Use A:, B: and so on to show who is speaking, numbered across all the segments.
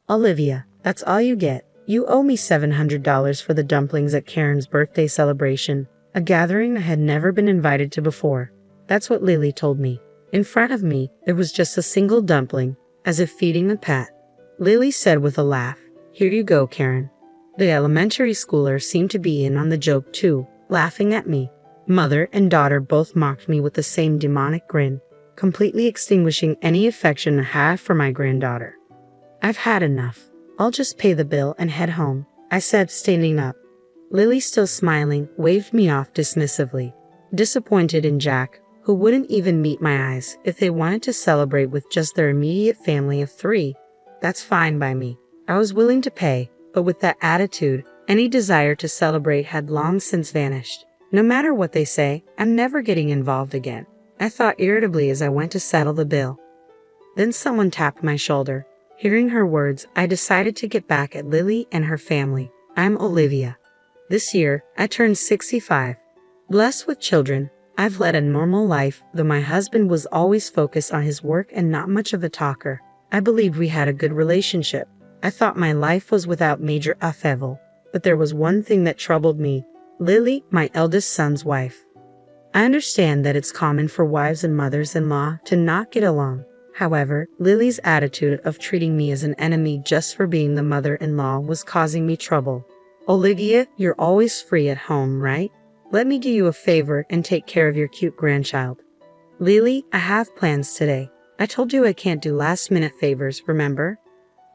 A: Olivia, that's all you get. You owe me $700 for the dumplings at Karen's birthday celebration, a gathering I had never been invited to before. That's what Lily told me. In front of me, there was just a single dumpling, as if feeding a pet. Lily said with a laugh, "Here you go, Karen." The elementary schooler seemed to be in on the joke too, laughing at me. Mother and daughter both mocked me with the same demonic grin, completely extinguishing any affection I had for my granddaughter. "I've had enough. I'll just pay the bill and head home," I said, standing up. Lily, still smiling, waved me off dismissively. Disappointed in Jack, who wouldn't even meet my eyes if they wanted to celebrate with just their immediate family of 3. That's fine by me. I was willing to pay, but with that attitude, any desire to celebrate had long since vanished. No matter what they say, I'm never getting involved again, I thought irritably as I went to settle the bill. Then someone tapped my shoulder. Hearing her words, I decided to get back at Lily and her family. I'm Olivia. This year, I turned 65. Blessed with children, I've led a normal life, though my husband was always focused on his work and not much of a talker. I believed we had a good relationship. I thought my life was without major upheaval. But there was one thing that troubled me. Lily, my eldest son's wife. I understand that it's common for wives and mothers-in-law to not get along. However, Lily's attitude of treating me as an enemy just for being the mother-in-law was causing me trouble. "Olivia, you're always free at home, right? Let me do you a favor and take care of your cute grandchild." "Lily, I have plans today. I told you I can't do last-minute favors, remember?"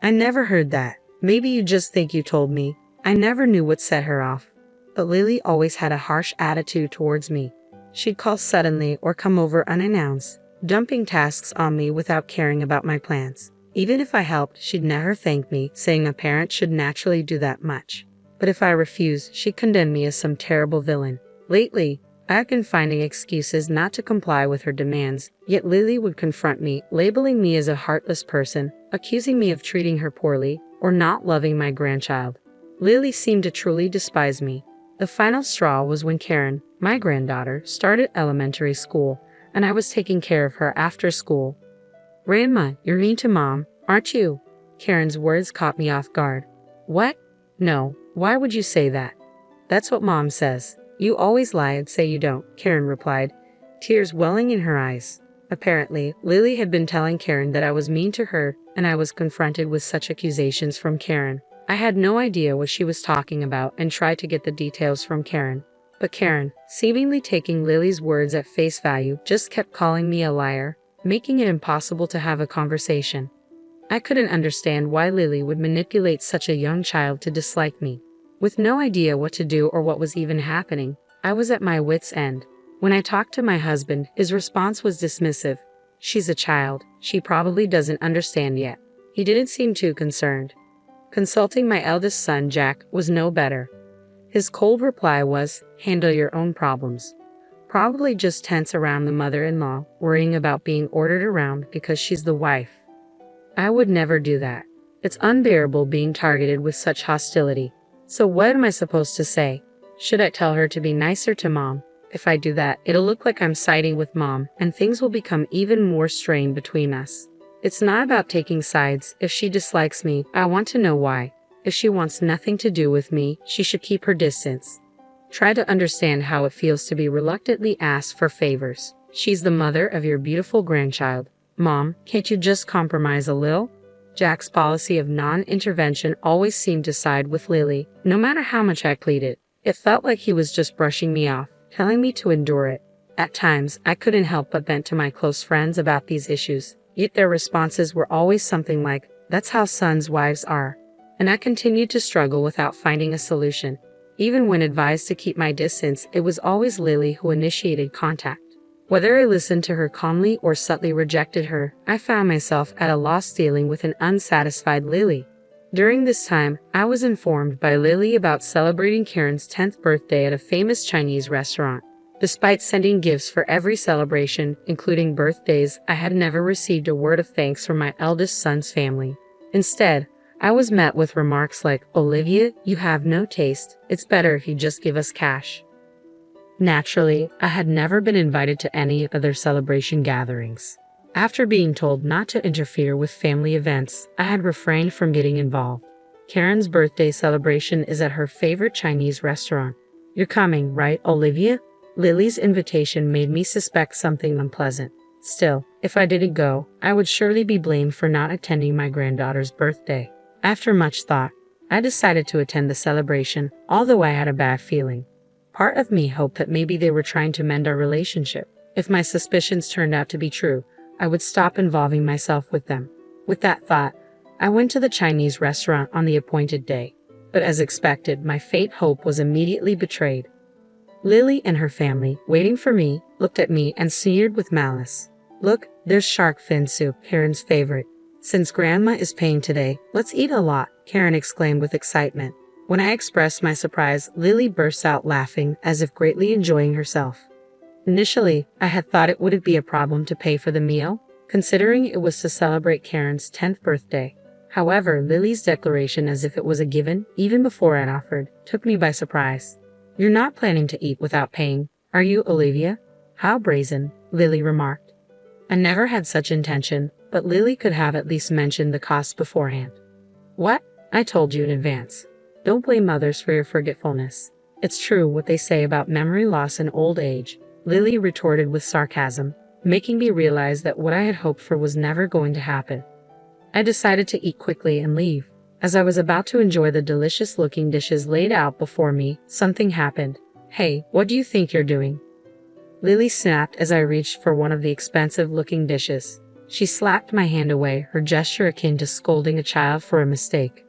A: "I never heard that. Maybe you just think you told me." I never knew what set her off. But Lily always had a harsh attitude towards me. She'd call suddenly or come over unannounced, dumping tasks on me without caring about my plans. Even if I helped, she'd never thank me, saying a parent should naturally do that much. But if I refused, she'd condemn me as some terrible villain. Lately, I've been finding excuses not to comply with her demands, yet Lily would confront me, labeling me as a heartless person, accusing me of treating her poorly, or not loving my grandchild. Lily seemed to truly despise me. The final straw was when Karen, my granddaughter, started elementary school, and I was taking care of her after school. "Grandma, you're mean to Mom, aren't you?" Karen's words caught me off guard. "What? No, why would you say that?" "That's what Mom says. You always lie and say you don't," Karen replied, tears welling in her eyes. Apparently, Lily had been telling Karen that I was mean to her, and I was confronted with such accusations from Karen. I had no idea what she was talking about and tried to get the details from Karen. But Karen, seemingly taking Lily's words at face value, just kept calling me a liar, making it impossible to have a conversation. I couldn't understand why Lily would manipulate such a young child to dislike me. With no idea what to do or what was even happening, I was at my wit's end. When I talked to my husband, his response was dismissive. "She's a child. She probably doesn't understand yet." He didn't seem too concerned. Consulting my eldest son, Jack, was no better. His cold reply was, "Handle your own problems." Probably just tense around the mother-in-law, worrying about being ordered around because she's the wife. I would never do that. It's unbearable being targeted with such hostility. So what am I supposed to say? Should I tell her to be nicer to Mom? If I do that, it'll look like I'm siding with Mom, and things will become even more strained between us. It's not about taking sides. If she dislikes me, I want to know why. If she wants nothing to do with me, she should keep her distance. Try to understand how it feels to be reluctantly asked for favors. She's the mother of your beautiful grandchild. Mom, can't you just compromise a little? Jack's policy of non-intervention always seemed to side with Lily, no matter how much I pleaded. It felt like he was just brushing me off, telling me to endure it. At times, I couldn't help but vent to my close friends about these issues, yet their responses were always something like, "That's how sons' wives are." And I continued to struggle without finding a solution. Even when advised to keep my distance, it was always Lily who initiated contact. Whether I listened to her calmly or subtly rejected her, I found myself at a loss dealing with an unsatisfied Lily. During this time, I was informed by Lily about celebrating Karen's 10th birthday at a famous Chinese restaurant. Despite sending gifts for every celebration, including birthdays, I had never received a word of thanks from my eldest son's family. Instead, I was met with remarks like, "Olivia, you have no taste. It's better if you just give us cash." Naturally, I had never been invited to any of their celebration gatherings. After being told not to interfere with family events, I had refrained from getting involved. Karen's birthday celebration is at her favorite Chinese restaurant. You're coming, right, Olivia? Lily's invitation made me suspect something unpleasant. Still, if I didn't go, I would surely be blamed for not attending my granddaughter's birthday. After much thought, I decided to attend the celebration, although I had a bad feeling. Part of me hoped that maybe they were trying to mend our relationship. If my suspicions turned out to be true, I would stop involving myself with them. With that thought, I went to the Chinese restaurant on the appointed day. But as expected, my faint hope was immediately betrayed. Lily and her family, waiting for me, looked at me and sneered with malice. Look, there's shark fin soup, Karen's favorite. Since Grandma is paying today, let's eat a lot, Karen exclaimed with excitement. When I expressed my surprise, Lily burst out laughing as if greatly enjoying herself. Initially, I had thought it wouldn't be a problem to pay for the meal, considering it was to celebrate Karen's 10th birthday. However, Lily's declaration as if it was a given, even before I'd offered, took me by surprise. You're not planning to eat without paying, are you, Olivia? How brazen, Lily remarked. I never had such intention, but Lily could have at least mentioned the cost beforehand. What? I told you in advance. Don't blame others for your forgetfulness. It's true what they say about memory loss and old age, Lily retorted with sarcasm, making me realize that what I had hoped for was never going to happen. I decided to eat quickly and leave. As I was about to enjoy the delicious-looking dishes laid out before me, something happened. Hey, what do you think you're doing? Lily snapped as I reached for one of the expensive-looking dishes. She slapped my hand away, her gesture akin to scolding a child for a mistake.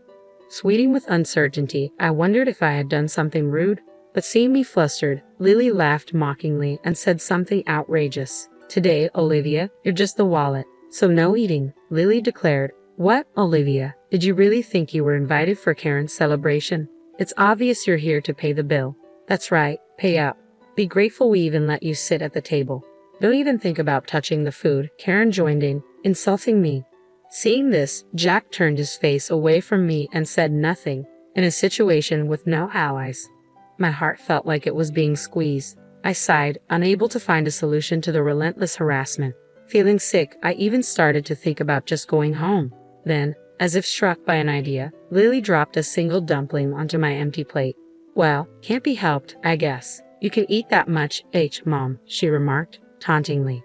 A: Sweating with uncertainty, I wondered if I had done something rude, but seeing me flustered, Lily laughed mockingly and said something outrageous. Today, Olivia, you're just the wallet, so no eating, Lily declared. What, Olivia? Did you really think you were invited for Karen's celebration? It's obvious you're here to pay the bill. That's right, pay up. Be grateful we even let you sit at the table. Don't even think about touching the food, Karen joined in, insulting me. Seeing this, Jack turned his face away from me and said nothing, in a situation with no allies. My heart felt like it was being squeezed. I sighed, unable to find a solution to the relentless harassment. Feeling sick, I even started to think about just going home. Then, as if struck by an idea, Lily dropped a single dumpling onto my empty plate. Well, can't be helped, I guess. You can eat that much, Mom, she remarked, tauntingly.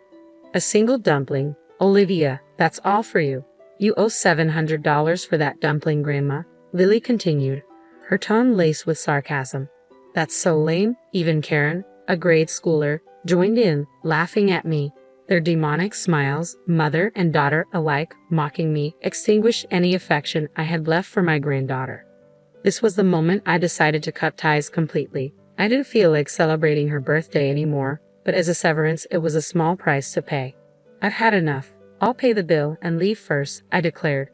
A: A single dumpling? Olivia, that's all for you. You owe $700 for that dumpling, Grandma, Lily continued, her tone laced with sarcasm. That's so lame, even Karen, a grade schooler, joined in, laughing at me. Their demonic smiles, mother and daughter alike, mocking me, extinguished any affection I had left for my granddaughter. This was the moment I decided to cut ties completely. I didn't feel like celebrating her birthday anymore, but as a severance, it was a small price to pay. I've had enough. I'll pay the bill and leave first, I declared.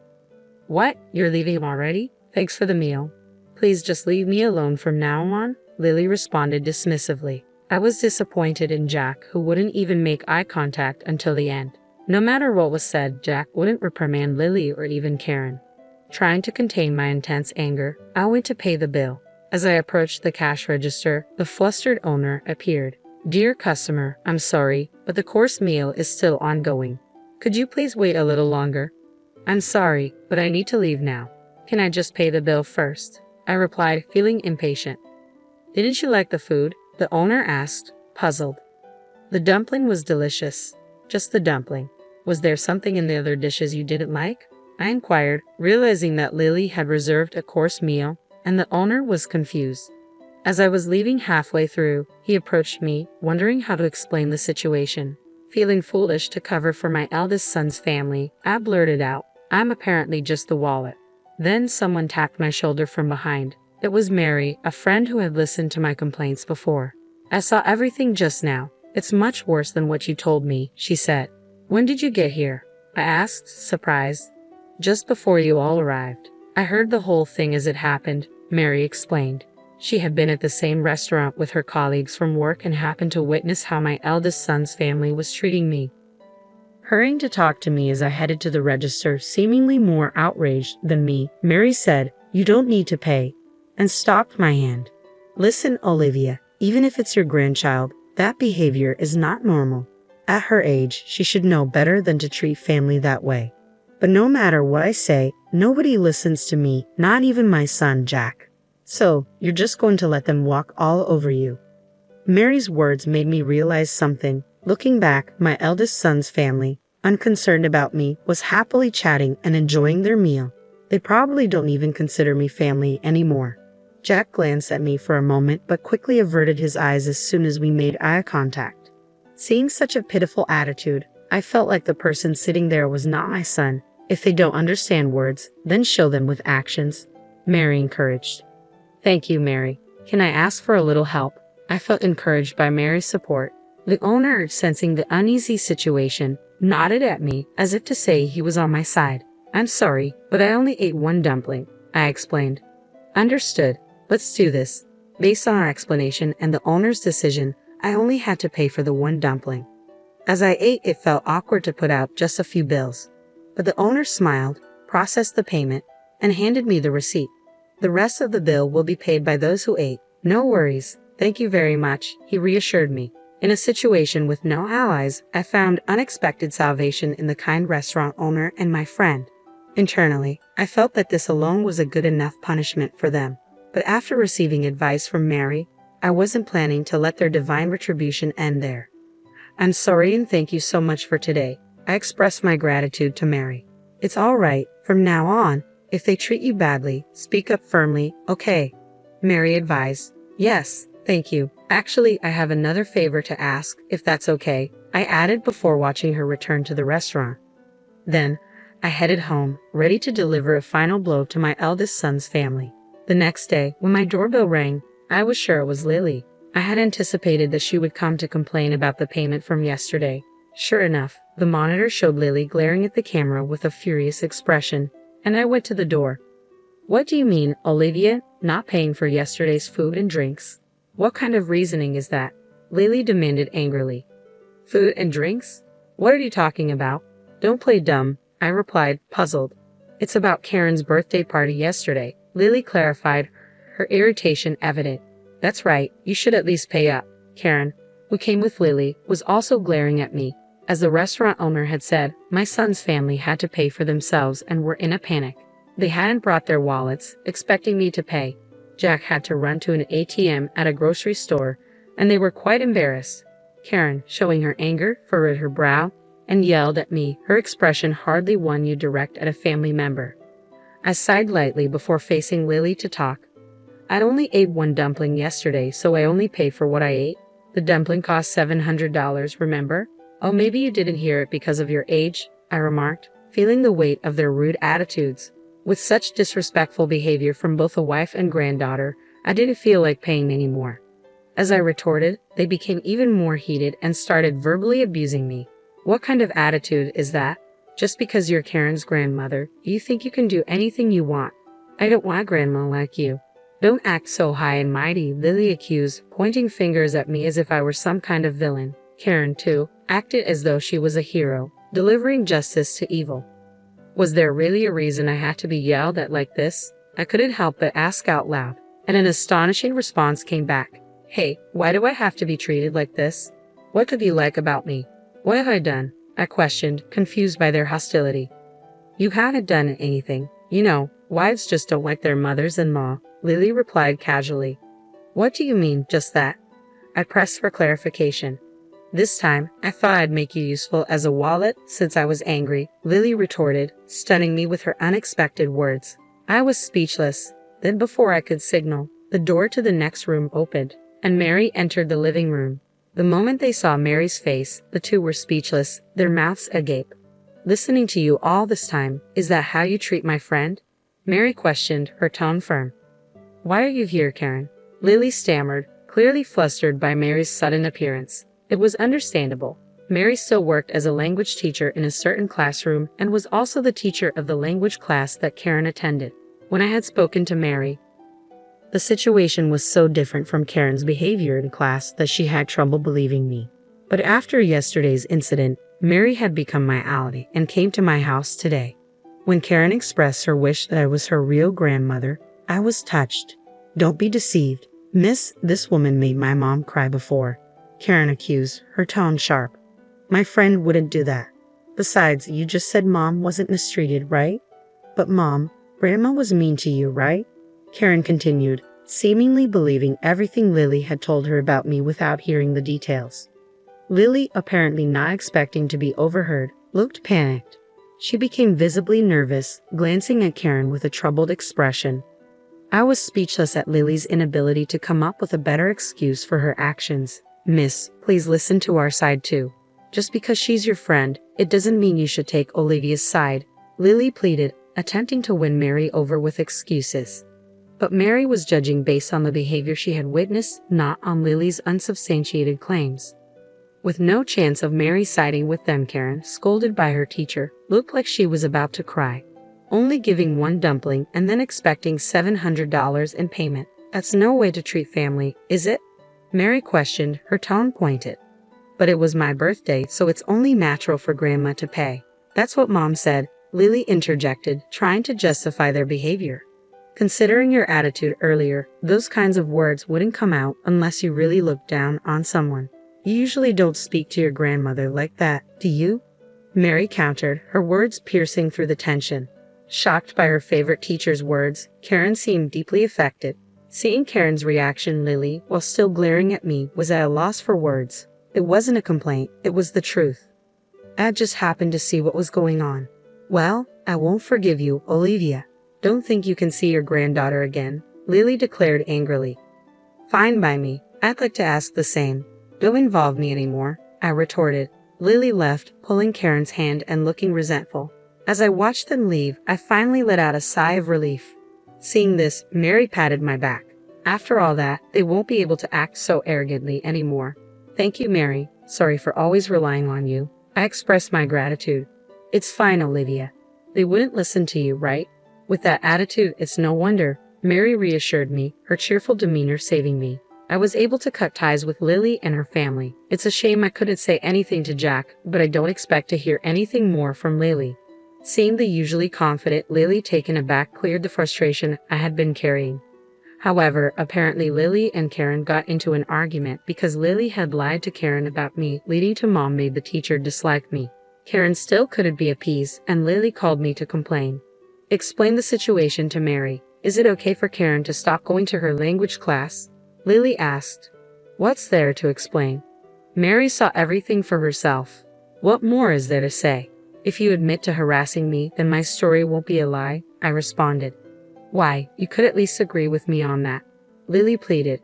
A: What? You're leaving already? Thanks for the meal. Please just leave me alone from now on, Lily responded dismissively. I was disappointed in Jack, who wouldn't even make eye contact until the end. No matter what was said, Jack wouldn't reprimand Lily or even Karen. Trying to contain my intense anger, I went to pay the bill. As I approached the cash register, the flustered owner appeared. Dear customer, I'm sorry, but the course meal is still ongoing. Could you please wait a little longer? I'm sorry, but I need to leave now. Can I just pay the bill first? I replied, feeling impatient. Didn't you like the food? The owner asked, puzzled. The dumpling was delicious. Just the dumpling. Was there something in the other dishes you didn't like? I inquired, realizing that Lily had reserved a course meal, and the owner was confused. As I was leaving halfway through, he approached me, wondering how to explain the situation. Feeling foolish to cover for my eldest son's family, I blurted out, I'm apparently just the wallet. Then someone tapped my shoulder from behind. It was Mary, a friend who had listened to my complaints before. I saw everything just now. It's much worse than what you told me, she said. When did you get here? I asked, surprised. Just before you all arrived. I heard the whole thing as it happened, Mary explained. She had been at the same restaurant with her colleagues from work and happened to witness how my eldest son's family was treating me. Hurrying to talk to me as I headed to the register, seemingly more outraged than me, Mary said, You don't need to pay, and stopped my hand. Listen, Olivia, even if it's your grandchild, that behavior is not normal. At her age, she should know better than to treat family that way. But no matter what I say, nobody listens to me, not even my son, Jack. So, you're just going to let them walk all over you. Mary's words made me realize something. Looking back, my eldest son's family, unconcerned about me, was happily chatting and enjoying their meal. They probably don't even consider me family anymore. Jack glanced at me for a moment but quickly averted his eyes as soon as we made eye contact. Seeing such a pitiful attitude, I felt like the person sitting there was not my son. If they don't understand words, then show them with actions, Mary encouraged. Thank you, Mary. Can I ask for a little help? I felt encouraged by Mary's support. The owner, sensing the uneasy situation, nodded at me as if to say he was on my side. I'm sorry, but I only ate one dumpling, I explained. Understood. Let's do this. Based on our explanation and the owner's decision, I only had to pay for the one dumpling. As I ate, it felt awkward to put out just a few bills. But the owner smiled, processed the payment, and handed me the receipt. The rest of the bill will be paid by those who ate. No worries. Thank you very much, he reassured me. In a situation with no allies, I found unexpected salvation in the kind restaurant owner and my friend. Internally, I felt that this alone was a good enough punishment for them. But after receiving advice from Mary, I wasn't planning to let their divine retribution end there. I'm sorry and thank you so much for today. I expressed my gratitude to Mary. It's all right. From now on, if they treat you badly, speak up firmly, okay? Mary advised. Yes, thank you. Actually, I have another favor to ask, if that's okay, I added before watching her return to the restaurant. Then, I headed home, ready to deliver a final blow to my eldest son's family. The next day, when my doorbell rang, I was sure it was Lily. I had anticipated that she would come to complain about the payment from yesterday. Sure enough, the monitor showed Lily glaring at the camera with a furious expression, and I went to the door. What do you mean, Olivia, not paying for yesterday's food and drinks? What kind of reasoning is that? Lily demanded angrily. Food and drinks? What are you talking about? Don't play dumb, I replied, puzzled. It's about Karen's birthday party yesterday, Lily clarified, her irritation evident. That's right, you should at least pay up. Karen, who came with Lily, was also glaring at me. As the restaurant owner had said, my son's family had to pay for themselves and were in a panic. They hadn't brought their wallets, expecting me to pay. Jack had to run to an ATM at a grocery store, and they were quite embarrassed. Karen, showing her anger, furrowed her brow and yelled at me. Her expression hardly won you direct at a family member. I sighed lightly before facing Lily to talk. I'd only ate one dumpling yesterday, so I only paid for what I ate. The dumpling cost $700, remember? Oh, maybe you didn't hear it because of your age, I remarked, feeling the weight of their rude attitudes. With such disrespectful behavior from both a wife and granddaughter, I didn't feel like paying anymore. As I retorted, they became even more heated and started verbally abusing me. What kind of attitude is that? Just because you're Karen's grandmother, you think you can do anything you want. I don't want a grandma like you. Don't act so high and mighty, Lily accused, pointing fingers at me as if I were some kind of villain. Karen, too, acted as though she was a hero, delivering justice to evil. Was there really a reason I had to be yelled at like this? I couldn't help but ask out loud, and an astonishing response came back. Hey, why do I have to be treated like this? What could you like about me? What have I done? I questioned, confused by their hostility. You haven't done anything. You know, wives just don't like their mothers-in-law, Lily replied casually. What do you mean, just that? I pressed for clarification. This time, I thought I'd make you useful as a wallet since I was angry, Lily retorted, stunning me with her unexpected words. I was speechless. Then before I could signal, the door to the next room opened, and Mary entered the living room. The moment they saw Mary's face, the two were speechless, their mouths agape. Listening to you all this time, is that how you treat my friend? Mary questioned, her tone firm. Why are you here, Karen? Lily stammered, clearly flustered by Mary's sudden appearance. It was understandable. Mary still worked as a language teacher in a certain classroom and was also the teacher of the language class that Karen attended. When I had spoken to Mary, the situation was so different from Karen's behavior in class that she had trouble believing me. But after yesterday's incident, Mary had become my ally and came to my house today. When Karen expressed her wish that I was her real grandmother, I was touched. Don't be deceived. Miss, this woman made my mom cry before, Karen accused, her tone sharp. My friend wouldn't do that. Besides, you just said Mom wasn't mistreated, right? But Mom, Grandma was mean to you, right? Karen continued, seemingly believing everything Lily had told her about me without hearing the details. Lily, apparently not expecting to be overheard, looked panicked. She became visibly nervous, glancing at Karen with a troubled expression. I was speechless at Lily's inability to come up with a better excuse for her actions. Miss, please listen to our side too. Just because she's your friend, it doesn't mean you should take Olivia's side, Lily pleaded, attempting to win Mary over with excuses. But Mary was judging based on the behavior she had witnessed, not on Lily's unsubstantiated claims. With no chance of Mary siding with them, Karen, scolded by her teacher, looked like she was about to cry. Only giving one dumpling and then expecting $700 in payment. That's no way to treat family, is it? Mary questioned, her tone pointed. But it was my birthday, so it's only natural for Grandma to pay. That's what Mom said, Lily interjected, trying to justify their behavior. Considering your attitude earlier, those kinds of words wouldn't come out unless you really looked down on someone. You usually don't speak to your grandmother like that, do you? Mary countered, her words piercing through the tension. Shocked by her favorite teacher's words, Karen seemed deeply affected. Seeing Karen's reaction, Lily, while still glaring at me, was at a loss for words. It wasn't a complaint, it was the truth. I just happened to see what was going on. Well, I won't forgive you, Olivia. Don't think you can see your granddaughter again, Lily declared angrily. Fine by me, I'd like to ask the same. Don't involve me anymore, I retorted. Lily left, pulling Karen's hand and looking resentful. As I watched them leave, I finally let out a sigh of relief. Seeing this, Mary patted my back. After all that, they won't be able to act so arrogantly anymore. Thank you, Mary. Sorry for always relying on you. I express my gratitude. It's fine, Olivia. They wouldn't listen to you, right? With that attitude, it's no wonder. Mary reassured me, her cheerful demeanor saving me. I was able to cut ties with Lily and her family. It's a shame I couldn't say anything to Jack, but I don't expect to hear anything more from Lily. Seeing the usually confident Lily taken aback cleared the frustration I had been carrying. However, apparently Lily and Karen got into an argument because Lily had lied to Karen about me, leading to Mom made the teacher dislike me. Karen still couldn't be appeased, and Lily called me to complain. Explain the situation to Mary. Is it okay for Karen to stop going to her language class? Lily asked. What's there to explain? Mary saw everything for herself. What more is there to say? If you admit to harassing me, then my story won't be a lie, I responded. Why, you could at least agree with me on that, Lily pleaded.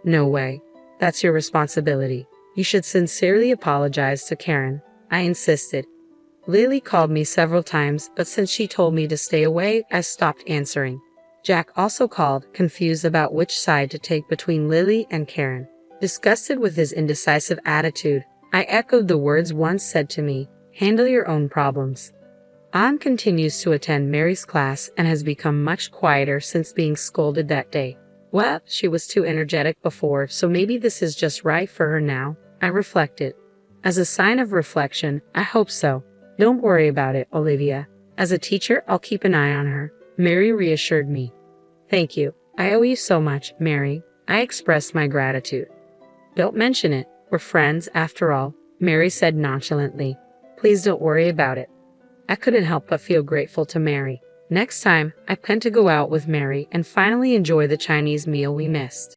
A: No way. That's your responsibility. You should sincerely apologize to Karen, I insisted. Lily called me several times, but since she told me to stay away, I stopped answering. Jack also called, confused about which side to take between Lily and Karen. Disgusted with his indecisive attitude, I echoed the words once said to me, handle your own problems. Anne continues to attend Mary's class and has become much quieter since being scolded that day. Well, she was too energetic before, so maybe this is just right for her now, I reflected. As a sign of reflection, I hope so. Don't worry about it, Olivia. As a teacher, I'll keep an eye on her, Mary reassured me. Thank you. I owe you so much, Mary. I expressed my gratitude. Don't mention it. We're friends, after all, Mary said nonchalantly. Please don't worry about it. I couldn't help but feel grateful to Mary. Next time, I plan to go out with Mary and finally enjoy the Chinese meal we missed.